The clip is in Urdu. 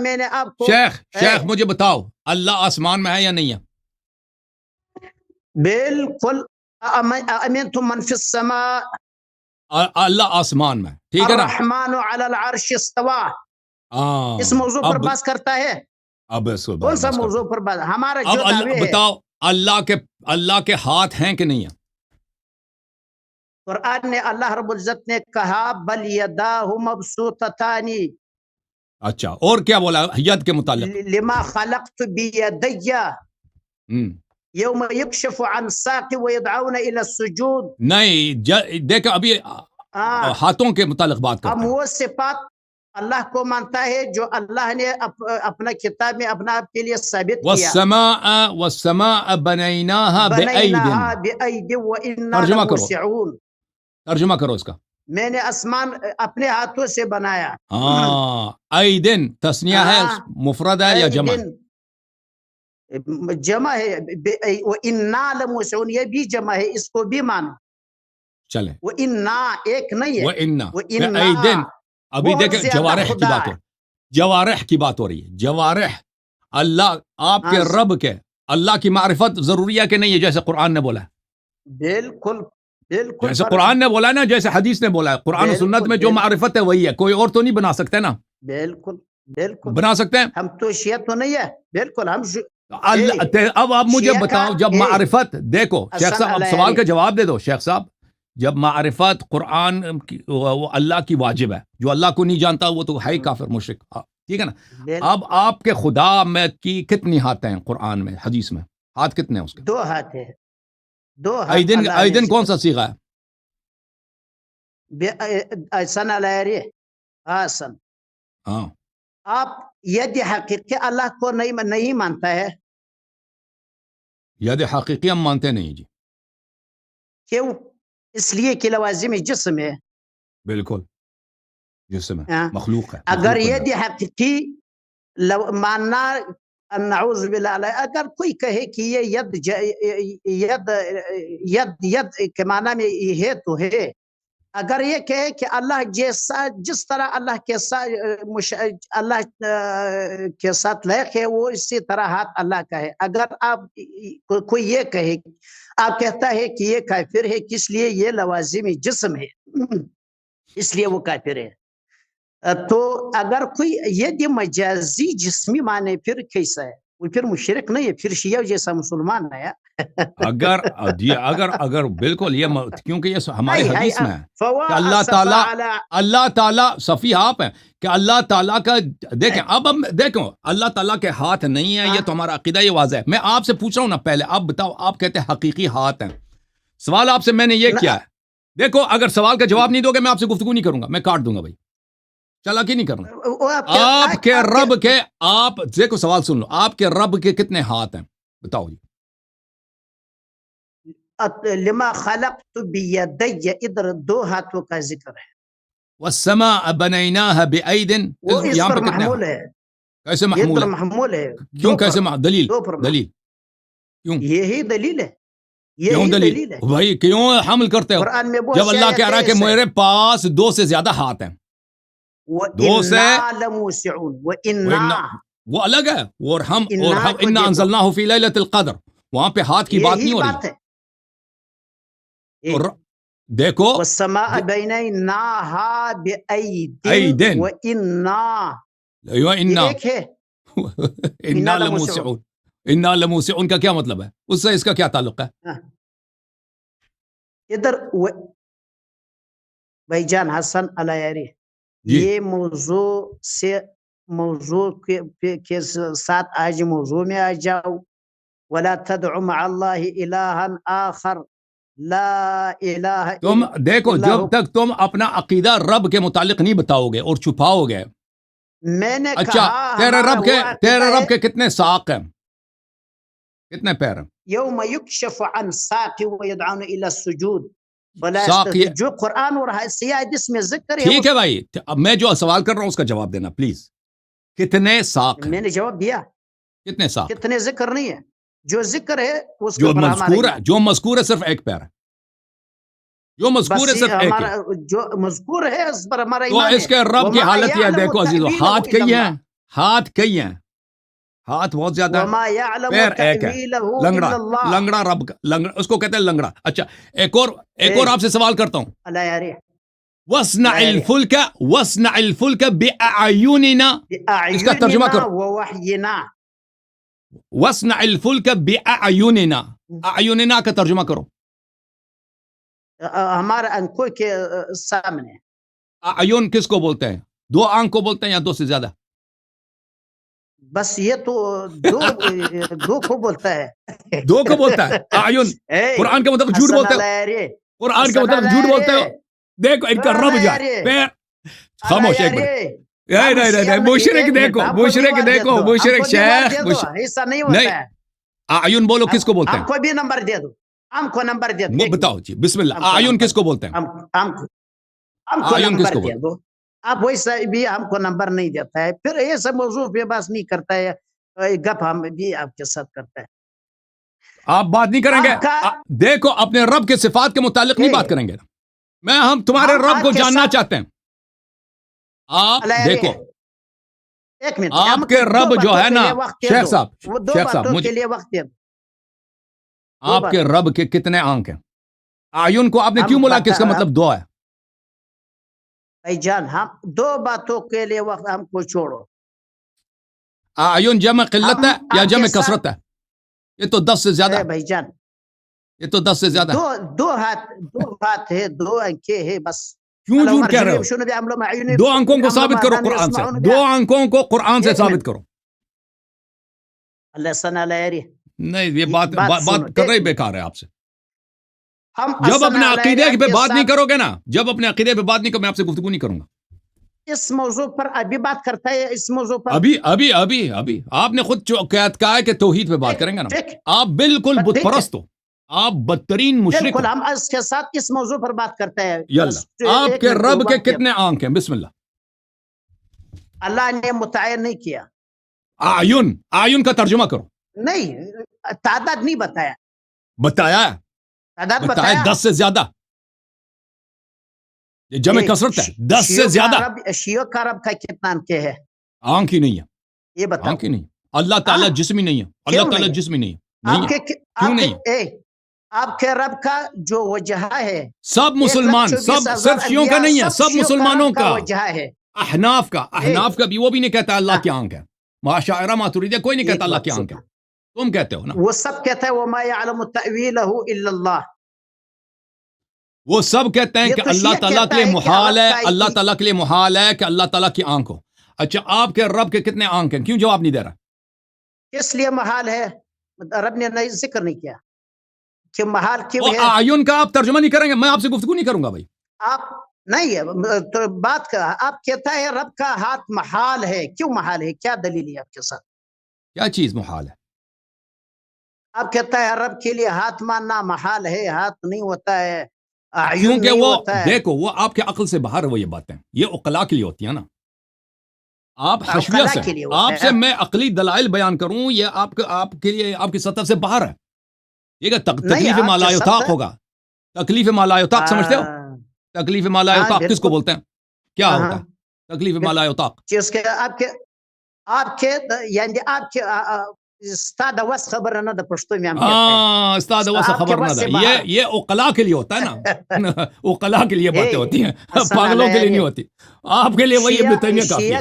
میں نے آپ کو شیخ مجھے بتاؤ اللہ آسمان میں ہے یا نہیں ہے؟ بالکل امنتم من فی السماء، اللہ آسمان میں، ٹھیک ہے نا؟ الرحمن علی العرش استوى، اس موضوع پر بات کرتا ہے؟ اب کون سا موضوع پر بات؟ ہمارا جو دعوے ہے بتاؤ اللہ کے ہاتھ ہیں کہ نہیں ہیں؟ قرآن نے اللہ رب العزت نے کہا بل یداہ مبسوطتان، اچھا اور کیا بولا ید کے متعلق؟ لما خلقت بیدی یوم یکشف عن ساق ویدعون الى السجود، نہیں دیکھو ابھی ہاتھوں کے متعلق بات کرتے ہم ہیں۔ وہ صفات اللہ کو مانتا ہے جو اللہ نے اپنا کتاب میں اپنا آپ کے لیے ثابت کیا، والسماء بنيناها بأید وإنا لموسعون، ترجمہ کرو اس کا۔ میں نے آسمان اپنے ہاتھوں سے بنایا۔ ایدن تثنیہ ہے مفرد ہے یا جمع؟ جمع ہے، وإنا لموسعون یہ بھی جمع ہے، اس کو بھی مانو۔ چلیں وإنا ایک نہیں ہے، وإنا ایدن، ابھی دیکھیں جوارح کی بات ہو رہی ہے۔ جوارح اللہ آپ کے رب کے اللہ کی معرفت ضروری ہے کہ نہیں ہے جیسے قرآن نے بولا ہے؟ بالکل بالکل، جیسے قرآن نے بولا ہے نا، جیسے حدیث نے بولا ہے، قرآن و سنت میں جو معرفت ہے وہی ہے، کوئی اور تو نہیں بنا سکتے نا؟ بالکل بالکل بنا سکتے ہیں ہم تو شیعہ تو نہیں ہے، بالکل ہم اب آپ مجھے بتاؤ جب معرفت، دیکھو شیخ صاحب اب سوال کا جواب دے دو شیخ صاحب، جب معرفت قرآن وہ اللہ کی واجب ہے، جو اللہ کو نہیں جانتا وہ تو ہے کافر مشرک، ٹھیک ہے نا؟ اب آپ کے خدا میں کی کتنی ہاتھ ہیں قرآن میں حدیث میں؟ ہاتھ کتنے ہیں اس کے؟ 2 ہاتھ ہے، 2 ہاتھ۔ ایدن کون سا صیغہ ہے؟ سن علیہ حسن، ہاں آپ ید حقیقی اللہ کو نہیں مانتا ہے؟ ید حقیقی ہم مانتے نہیں جی۔ کیوں؟ اس لیے کہ لوازم جسم ہے۔ بالکل جسم ہے، مخلوق ہے۔ اگر ید حقیقی ماننا، نعوذ باللہ، اگر کوئی کہے کہ یہ ید کے معنی میں یہ ہے تو ہے، اگر یہ کہے کہ اللہ جیسا جس طرح اللہ کے ساتھ لائق ہے وہ اسی طرح ہاتھ اللہ کا ہے، اگر آپ کوئی یہ کہے، آپ کہتا ہے کہ یہ کافر ہے، کس لیے؟ یہ لوازم جسم ہے اس لیے وہ کافر ہے۔ تو اگر کوئی یہ مجازی جسمی مانے پھر کیسا ہے؟ وہ پھر مشرک نہیں ہے، پھر شیعہ جیسا مسلمان ہے۔ اگر بالکل یہ کیونکہ یہ ہماری حدیث میں ہے کہ اللہ تعالیٰ صفی آپ ہیں کہ اللہ تعالیٰ کا دیکھیں، اب ہم دیکھو اللہ تعالیٰ کے ہاتھ نہیں ہے، یہ تو ہمارا عقیدہ یہ واضح ہے۔ میں آپ سے پوچھ رہا ہوں نا پہلے، آپ بتاؤ، آپ کہتے ہیں حقیقی ہاتھ ہیں، سوال آپ سے میں نے یہ کیا ہے، دیکھو اگر سوال کا جواب نہیں دو گے میں آپ سے گفتگو نہیں کروں گا، میں کاٹ دوں گا بھائی، چالاکی نہیں کرنا۔ آپ کے رب کے، آپ دیکھو سوال سن لو، آپ کے رب کے کتنے ہاتھ ہیں بتاؤ جی؟ لما خلقت بیدی، ادھر 2 ہاتھوں کا ذکر ہے۔ والسماء بنيناها بأيد، وہ اس پر محمول ہے۔ کیسے محمول ہے؟ محمول ہے کیوں؟ کیسے دلیل کیوں؟ یہی دلیل ہے، کیوں دلیل ہے بھائی؟ کیوں حمل کرتے ہو قرآن میں؟ جب اللہ کہہ رہا ہے کہ میرے پاس 2 سے زیادہ ہاتھ ہیں، 2 سے وہ الگ ہے، اور ہم انا انزلناہ فی لیلۃ القدر، وہاں پہ ہاتھ کی بات نہیں ہو رہی۔ اور دیکھو والسماء بنيناها بأيد انا لموسعون، انا لموسعون کا کیا مطلب ہے؟ اس سے اس کا کیا تعلق ہے؟ ادھر بھائی جان حسن علیہ، یہ موضوع کے ساتھ آج موضوع میں آ جاؤ، ولا تدع مع اللہ الہا آخر لا الہ۔ تم دیکھو جب تک تم اپنا عقیدہ رب کے متعلق نہیں بتاؤ گے اور چھپاؤ گے، میں نے اچھا تیرے رب کے کتنے ساق ہیں، کتنے پیر ہیں؟ یوم یکشف عن ساق ویدعون الى السجود، جو قرآن اور حدیث میں ذکر ہے۔ ٹھیک ہے بھائی، اب میں جو سوال کر رہا ہوں اس کا جواب دینا پلیز، کتنے ساق ہیں؟ میں نے جواب دیا، کتنے ساق؟ کتنے ذکر نہیں ہے، جو ذکر ہے اس جو مذکور ہے صرف ایک پیر ہے، جو مذکور ہے صرف ایک ہے، جو مذکور ہے اس پر ہمارا تو اس کے رب کی حالت یہ ہے، دیکھو عزیزو، ہاتھ کئی ہیں، ہاتھ کئی ہیں, ہاتھ بہت زیادہ ہے, وما يعلم پیر ایک ہے, تأويله لنگڑا, إلا الله. لنگڑا رب کا, لنگڑا اس کو کہتے ہیں لنگڑا. اچھا ایک اور آپ سے سوال کرتا ہوں. لا يريح وَاصْنَعِ الْفُلْكَ بِأَعْيُنِنَا, اس کا ترجمہ کرو. ووحينا. وَاصْنَعِ الْفُلْكَ بِأَعْيُنِنَا, اعیننا کا ترجمہ کرو. ہمارے آنکھوں کے سامنے. اعین کس کو بولتے ہیں؟ دو آنکھ کو بولتے ہیں یا دو سے زیادہ؟ بس یہ تو دو کو بولتا ہے. دو کو بولتا ہے اعین. قرآن کا مطلب جھوٹ بولتے ہو, قرآن کا مطلب جھوٹ بولتے ہو. دیکھو ان کا رب جائے پیر. خاموش ایک منٹ, نہیں مشرک دیکھو, مشرک شیخ ایسا نہیں ہوتا ہے. اعین بولو کس کو بولتے ہیں؟ ہم کو بھی نمبر دے دو, ہم کو نمبر دے دو. بتاؤ جی بسم اللہ, اعین کس کو بولتے ہیں؟ ہم کو نمبر دے دو. اب ویسا بھی ہم کو نمبر نہیں دیتا ہے, پھر یہ سب موضوع پہ بات نہیں کرتا ہے, گپ ہم بھی آپ کے ساتھ کرتا ہے. آپ بات نہیں کریں گے؟ دیکھو اپنے رب کے صفات کے متعلق نہیں بات کریں گے. ہم تمہارے رب کو جاننا چاہتے ہیں. آپ دیکھو ایک منٹ, آپ کے رب جو ہے نا شیخ صاحب, کے لیے وقت دے دو. آپ کے رب کے کتنے آنکھ ہیں؟ اعین کو آپ نے کیوں بولا کہ اس کا مطلب دو ہے؟ بھائی جان ہم دو باتوں کے لیے وقت ہم کو چھوڑو. اعین جمع قلت ہے یا جمع کثرت ہے؟ یہ تو 10 سے زیادہ. بھائی جان یہ تو 10 سے زیادہ. دو ہاتھ ہے, دو آنکھیں ہے بس. کیوں جھوٹ کہہ رہے ہو؟ دو آنکھوں کو ثابت کرو قرآن سے, دو آنکھوں کو قرآن سے ثابت کرو. اللہ ثنا علیہ. نہیں یہ بات کر رہی بیکار ہے آپ سے. جب اپنے عقیدے پہ بات نہیں کرو گے نا, جب اپنے عقیدے پہ بات نہیں کرو, میں آپ سے گفتگو نہیں کروں گا. اس موضوع پر ابھی بات کرتا ہے, اس موضوع پر ابھی آپ نے خود کہا ہے کہ توحید پہ بات کریں گے نا. آپ بالکل بت پرست ہو, آپ بدترین مشرک ہو. ہم اس کے ساتھ اس موضوع پر بات کرتے ہیں. یلا آپ کے رب کے کتنے آنکھ ہیں؟ بسم اللہ. اللہ نے متعین نہیں کیا. اعین کا ترجمہ کرو. نہیں, تعداد نہیں بتایا. بتایا 10 سے زیادہ. یہ جمع کثرت ہے, 10 سے زیادہ. شیعوں کا رب کا کتنا آنکھ ہے؟ آنکھ ہی نہیں ہے. یہ بتاؤ. آنکھ ہی نہیں. اللہ تعالیٰ جسمی نہیں ہے. اللہ تعالیٰ جسمی نہیں ہے. کیوں نہیں؟ آپ کے رب کا جو وجہ ہے, سب مسلمان, سب صرف شیعوں کا نہیں ہے, سب مسلمانوں کا وجہ ہے. احناف کا بھی وہ بھی نہیں کہتا اللہ کی آنکھ ہے. معاشرہ ماتریدیہ کوئی نہیں کہتا اللہ کی آنکھ ہے. تم کہتے ہو نا. وہ سب کہتا ہے وما يعلم تأويله الا اللہ. وہ سب کہتے ہیں کہ اللہ تعالیٰ کے لیے محال ہے, اللہ تعالیٰ کے لیے محال ہے کہ اللہ تعالیٰ کی آنکھ ہو. اچھا آپ کے رب کے کتنے آنکھ ہیں؟ کیوں جواب نہیں دے رہا؟ اس لیے محال ہے, رب نے ذکر نہیں کیا کہ محال کیوں ہے. اعین کا آپ ترجمہ نہیں کریں گے, میں آپ سے گفتگو نہیں کروں گا بھائی. آپ نہیں ہے تو بات کا, آپ کہتا ہے رب کا ہاتھ محال ہے. کیوں محال ہے؟ کیا دلیل ہے آپ کے ساتھ؟ کیا چیز محال ہے؟ آپ کہتا ہے رب کے لیے ہاتھ ماننا محال ہے, ہاتھ نہیں ہوتا ہے. کیونکہ وہ دیکھو وہ آپ کے عقل سے باہر ہے. وہ یہ باتیں یہ عقلاء کے لیے ہوتی ہیں نا. آپ حشویہ سے, آپ سے میں عقلی دلائل بیان کروں, یہ آپ کے لیے آپ کی سطح سے باہر ہے. یہ کہ تکلیف ما لا یطاق ہوگا. تکلیف ما لا یطاق سمجھتے ہو؟ تکلیف ما لا یطاق کس کو بولتے ہیں؟ کیا ہوتا ہے تکلیف ما لا یطاق؟ جس کے آپ کے یعنی آپ کے استاد وس خبر نہ د پښتو میں ہم استاد وس خبر نہ د, یہ عقلاء کے لیے ہوتا ہے نا. عقلاء کے لیے باتیں ہوتی ہیں, پاگلوں کے لیے نہیں ہوتی. آپ کے لیے وہی ابن تیمیہ کافی ہے.